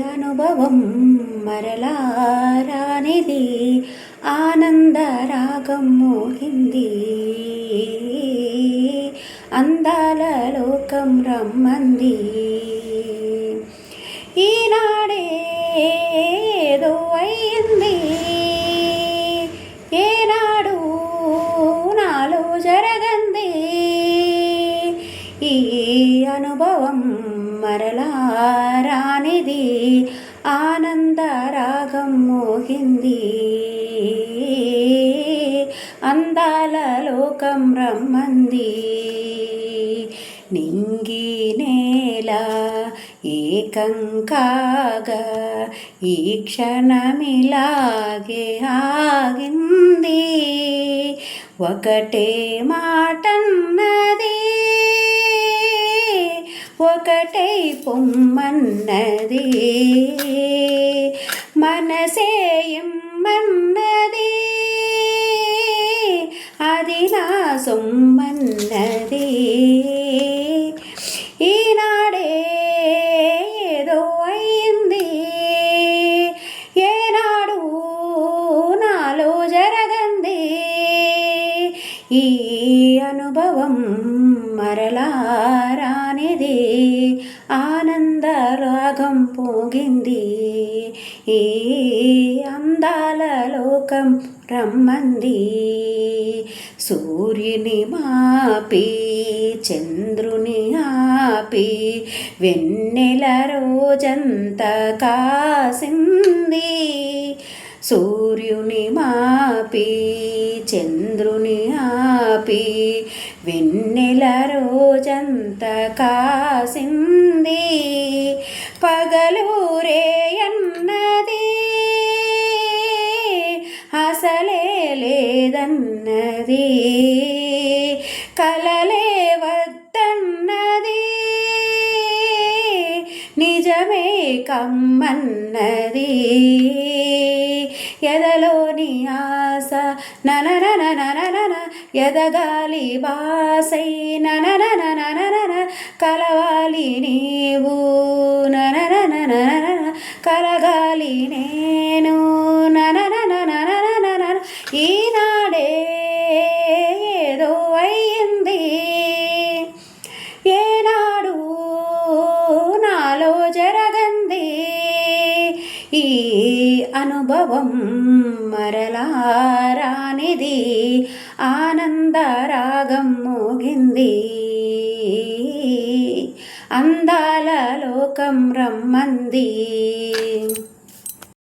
అనుభవం మరలారానిది ఆనందరాగం మోగింది అందాల లోకం రమ్మంది ఈనాడే ఏదో అయింది ఏనాడు నాలో జరగంది ఈ అనుభవం మరలారానిది ఆనందరాగం మోగింది అందాల లోకం రమ్మంది నింగి నేల ఏకం కాగా ఈ క్షణమిలాగే ఆగింది ఒకటే మాటన్నది ఒకటై పొమ్మన్నది మనసే ఇమ్మన్నది అది నా సొమ్మన్నది ఈనాడే ఏదో అయింది ఏనాడు నాలో జరగంది ఈ అనుభవం మరలారానిది ఆనందరాగం పోగింది ఈ అందాల లోకం రమ్మంది సూర్యుని మాపి చంద్రుని ఆపి వెన్నెల రోజంతా కాసింది సూర్యుని మాపి చంద్రుని ఆపి వెన్నెల రోజంతా కాసింది పగలూరే అన్నది అసలే లేదన్నది కలలే వద్దన్నది నిజమే కమ్మన్నది ఎదలోని ఆశ ననననననన ఎదగాలి బాసై ననననననన కలవాలి నీవు నననననన కలగాలి నేను ననననననన ఈనాడే ఏదో అయింది ఏనాడు నాలో జరగంది ఈ అనుభవం మరలారానిది ఆనందరాగం మోగింది అందాల లోకం రమ్మంది